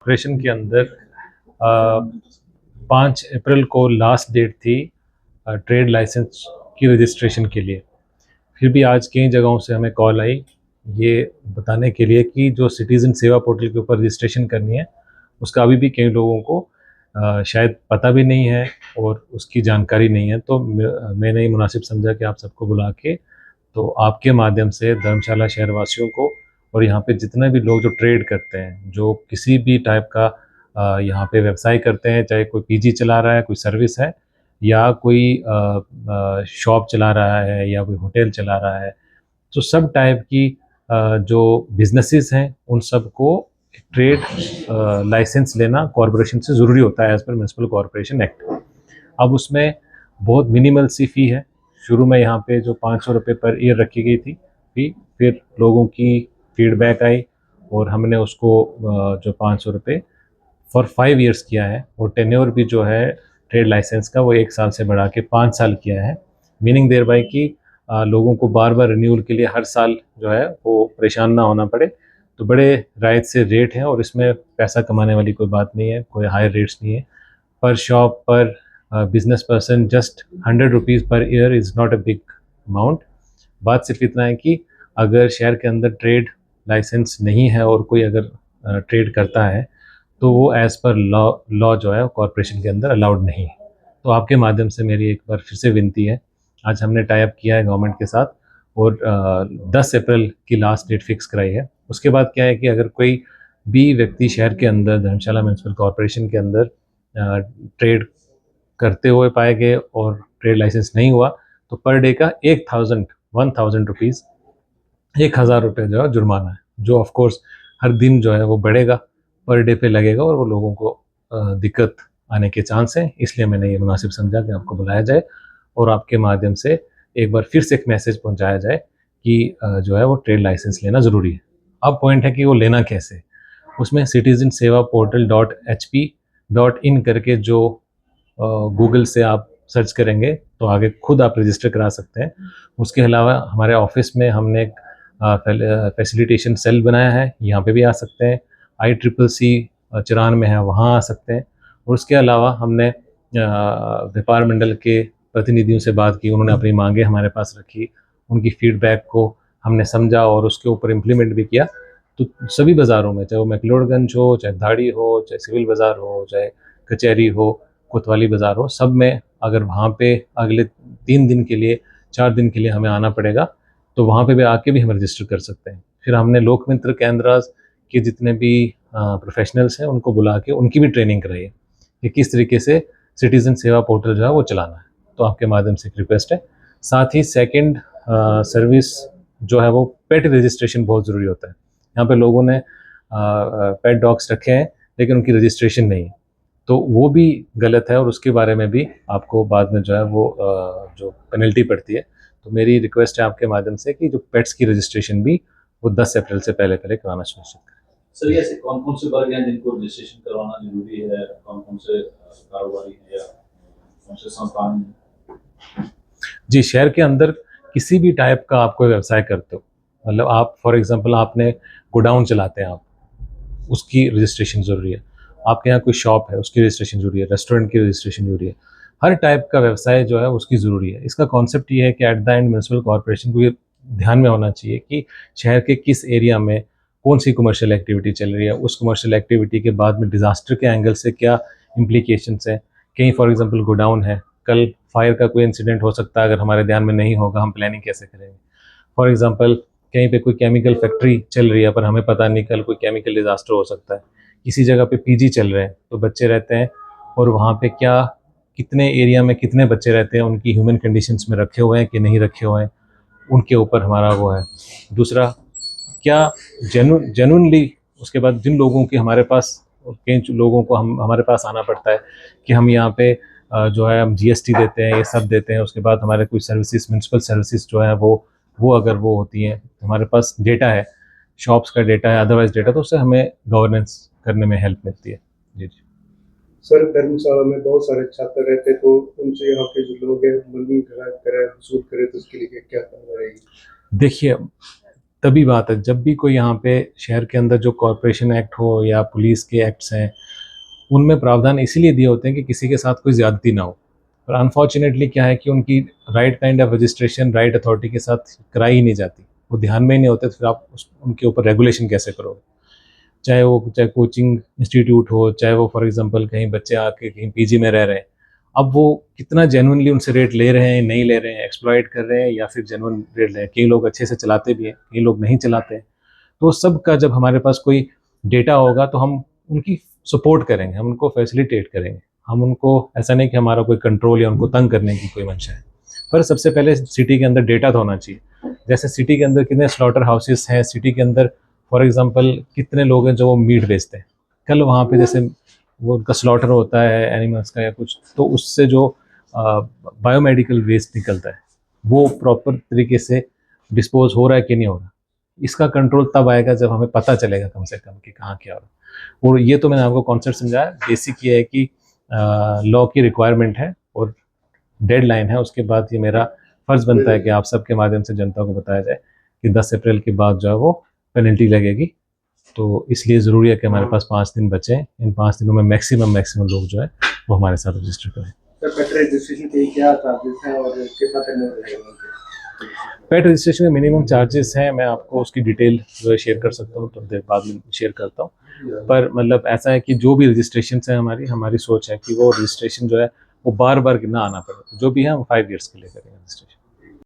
Operation के अंदर 5 अप्रैल को लास्ट डेट थी ट्रेड लाइसेंस की रजिस्ट्रेशन के लिए। फिर भी आज कई जगहों से हमें कॉल आई ये बताने के लिए कि जो सिटीज़न सेवा पोर्टल के ऊपर रजिस्ट्रेशन करनी है उसका अभी भी कई लोगों को शायद पता भी नहीं है और उसकी जानकारी नहीं है। तो मैंने ये मुनासिब समझा कि आप सबको बुला के तो आपके माध्यम से धर्मशाला शहरवासियों को और यहाँ पे जितने भी लोग जो ट्रेड करते हैं, जो किसी भी टाइप का यहाँ पे व्यवसाय करते हैं, चाहे कोई पीजी चला रहा है, कोई सर्विस है या कोई शॉप चला रहा है या कोई होटल चला रहा है, तो सब टाइप की जो बिजनेसेस हैं उन सब को ट्रेड लाइसेंस लेना कॉरपोरेशन से ज़रूरी होता है as per municipal corporation act. अब उसमें बहुत मिनिमल सी फ़ी है। शुरू में यहाँ पे जो 500 रुपये पर ईयर रखी गई थी फ़ी, फिर लोगों की फीडबैक आई और हमने उसको जो 500 रुपये फॉर 5 ईयर्स किया है और टेन्योर भी जो है ट्रेड लाइसेंस का वो 1 साल से बढ़ा के 5 साल किया है। मीनिंग देयर बाय कि लोगों को बार बार रिन्यूअल के लिए हर साल जो है वो परेशान ना होना पड़े। तो बड़े रायत से रेट हैं और इसमें पैसा कमाने वाली कोई बात नहीं है, कोई हाई रेट्स नहीं है। पर शॉप पर business person just 100 rupees per year is not a big amount. बात सिर्फ इतना है कि अगर शहर के अंदर ट्रेड लाइसेंस नहीं है और कोई अगर ट्रेड करता है तो वो एज़ पर लॉ जो है कॉरपोरेशन के अंदर अलाउड नहीं है। तो आपके माध्यम से मेरी एक बार फिर से विनती है, आज हमने टाई अप किया है गवर्नमेंट के साथ और 10 अप्रैल की लास्ट डेट फिक्स कराई है। उसके बाद क्या है कि अगर कोई भी व्यक्ति शहर के अंदर धर्मशाला म्यूनसिपल कॉरपोरेशन के अंदर ट्रेड करते हुए पाए गए और ट्रेड लाइसेंस नहीं हुआ तो पर डे का 1000 रुपीज़ 1000 रुपये जो है जुर्माना है, जो ऑफ कोर्स हर दिन जो है वो बढ़ेगा, पर डे पे लगेगा और वो लोगों को दिक्कत आने के चांस हैं। इसलिए मैंने ये मुनासिब समझा कि आपको बुलाया जाए और आपके माध्यम से एक बार फिर से एक मैसेज पहुंचाया जाए कि जो है वो ट्रेड लाइसेंस लेना ज़रूरी है। अब पॉइंट है कि वो लेना कैसे। उसमें सिटीजन सेवा पोर्टल .hp.in करके जो गूगल से आप सर्च करेंगे तो आगे खुद आप रजिस्टर करा सकते हैं। उसके अलावा हमारे ऑफिस में हमने एक फैसिलिटेशन सेल बनाया है, यहाँ पे भी आ सकते हैं। ICCC चिरान में है, वहाँ आ सकते हैं। और उसके अलावा हमने व्यापार मंडल के प्रतिनिधियों से बात की, उन्होंने अपनी मांगें हमारे पास रखी, उनकी फीडबैक को हमने समझा और उसके ऊपर इम्प्लीमेंट भी किया। तो सभी बाज़ारों में, चाहे वो मैक्लोडगंज हो, चाहे धाड़ी हो, चाहे सिविल बाज़ार हो, चाहे कचहरी हो, कोतवाली बाज़ार हो, सब में अगर वहाँ पे अगले 3 दिन के लिए 4 दिन के लिए हमें आना पड़ेगा तो वहाँ पे भी आके भी हम रजिस्टर कर सकते हैं। फिर हमने लोकमित्र केंद्रास के जितने भी प्रोफेशनल्स हैं उनको बुला के उनकी भी ट्रेनिंग कराई है कि किस तरीके से सिटीज़न सेवा पोर्टल जो है वो चलाना है। तो आपके माध्यम से एक रिक्वेस्ट है। साथ ही सेकंड सर्विस जो है वो पेट रजिस्ट्रेशन बहुत ज़रूरी होता है। यहाँ पे लोगों ने पेट डॉग्स रखे हैं लेकिन उनकी रजिस्ट्रेशन नहीं है, तो वो भी गलत है और उसके बारे में भी आपको बाद में जो है वो जो पेनल्टी पड़ती है। तो मेरी रिक्वेस्ट है आपके माध्यम से कि जो पेट्स की रजिस्ट्रेशन भी वो 10 अप्रैल से पहले पहले कराना सुनिश्चित करें। सर ऐसे कौन कौन से वर्ग हैं जिनको रजिस्ट्रेशन करवाना जरूरी है, कौन कौन से कारोबारी हैं या कौन से संस्थान हैं? जी, शहर के अंदर किसी भी टाइप का आप कोई व्यवसाय करते हो, मतलब आप फॉर एग्जांपल आपने गोडाउन चलाते हैं आप, उसकी रजिस्ट्रेशन ज़रूरी है। आपके यहाँ कोई शॉप है उसकी रजिस्ट्रेशन ज़रूरी है, रेस्टोरेंट की रजिस्ट्रेशन ज़रूरी है। हर टाइप का व्यवसाय जो है उसकी ज़रूरी है। इसका कॉन्सेप्ट ये है कि at the end municipal corporation को ये ध्यान में होना चाहिए कि शहर के किस एरिया में कौन सी कमर्शियल एक्टिविटी चल रही है, उस कमर्शियल एक्टिविटी के बाद में डिज़ास्टर के एंगल से क्या इम्प्लीकेशंस हैं। कहीं फॉर एग्जांपल गोडाउन है, कल फायर का कोई इंसिडेंट हो सकता है, अगर हमारे ध्यान में नहीं होगा हम प्लानिंग कैसे करेंगे। फॉर एग्जांपल कहीं पे कोई केमिकल फैक्ट्री चल रही है पर हमें पता नहीं कल कोई केमिकल डिज़ास्टर हो सकता है। किसी जगह पे पीजी चल रहे हैं तो बच्चे रहते हैं और वहाँ पे क्या कितने एरिया में कितने बच्चे रहते हैं, उनकी ह्यूमन कंडीशंस में रखे हुए हैं कि नहीं रखे हुए हैं, उनके ऊपर हमारा वो है। दूसरा, क्या जेन्युइनली उसके बाद जिन लोगों की हमारे पास कई लोगों को हमारे पास आना पड़ता है कि हम यहाँ पे जो है हम जीएसटी देते हैं, ये सब देते हैं, उसके बाद हमारे कोई सर्विसेज म्यूनसिपल सर्विसेज जो है वो अगर वो होती हैं, हमारे पास डेटा है, शॉप्स का डेटा है, अदरवाइज डेटा, तो उससे हमें गवर्नेंस करने में हेल्प मिलती है। जी जी सर, धर्मशाला में बहुत सारे छात्र रहते तो उनसे यहाँ के जो लोग हैं मंदिर किराया वसूल करे तो उसके लिए क्या करना रहेगी? देखिए, तभी बात है, जब भी कोई यहाँ पे शहर के अंदर जो कॉरपोरेशन एक्ट हो या पुलिस के एक्ट्स हैं, उनमें प्रावधान इसीलिए दिए होते हैं कि किसी के साथ कोई ज़्यादती ना हो। पर अनफॉर्चुनेटली क्या है कि उनकी right kind of registration right authority के साथ कराई ही नहीं जाती, वो ध्यान में ही नहीं होते, तो फिर आप उनके ऊपर रेगुलेशन कैसे करोगे। चाहे कोचिंग इंस्टीट्यूट हो, चाहे वो फॉर एग्जांपल कहीं बच्चे आके कहीं पीजी में रह रहे हैं, अब वो कितना जेन्युइनली उनसे रेट ले रहे हैं, नहीं ले रहे हैं, एक्सप्लॉइट कर रहे हैं या फिर जेन्युइन रेट ले रहे हैं। कई लोग अच्छे से चलाते भी हैं, कई लोग नहीं चलाते हैं। तो सब का जब हमारे पास कोई डेटा होगा तो हम उनकी सपोर्ट करेंगे, हम उनको फैसिलिटेट करेंगे। हम उनको, ऐसा नहीं कि हमारा कोई कंट्रोल या उनको तंग करने की कोई मंशा है, पर सबसे पहले सिटी के अंदर डेटा तो होना चाहिए। जैसे सिटी के अंदर कितने स्लॉटर हाउसेस हैं, सिटी के अंदर फॉर एग्जांपल कितने लोग हैं जो वो मीट बेचते हैं। कल वहाँ पे जैसे वो उनका स्लॉटर होता है एनिमल्स का या कुछ, तो उससे जो बायोमेडिकल वेस्ट निकलता है वो प्रॉपर तरीके से डिस्पोज हो रहा है कि नहीं हो रहा। इसका कंट्रोल तब आएगा जब हमें पता चलेगा कम से कम कि कहाँ क्या हो रहा है। और ये तो मैंने आपको कॉन्सेप्ट समझाया, बेसिक ये है कि लॉ की रिक्वायरमेंट है और डेडलाइन है। उसके बाद ये मेरा फर्ज बनता है कि आप सबके माध्यम से जनता को बताया जाए कि 10 अप्रैल के बाद जो है वो पेनल्टी लगेगी। तो इसलिए ज़रूरी है कि हमारे पास 5 दिन बचे हैं। इन 5 दिनों में मैक्सिमम लोग जो है वो हमारे साथ रजिस्टर करें। सर, पेट रजिस्ट्रेशन के क्या चार्जेस हैं और कितना करने रहेगा? पेट रजिस्ट्रेशन के मिनिमम चार्जेस हैं, मैं आपको उसकी डिटेल जो है शेयर कर सकता हूँ, तो देर बाद में शेयर करता हूँ। पर मतलब ऐसा है कि जो भी रजिस्ट्रेशन है हमारी सोच है कि वो रजिस्ट्रेशन जो है वो बार बार ना आना पड़े। जो भी है हम 5 ईयर्स के लिए करेंगे रजिस्ट्रेशन।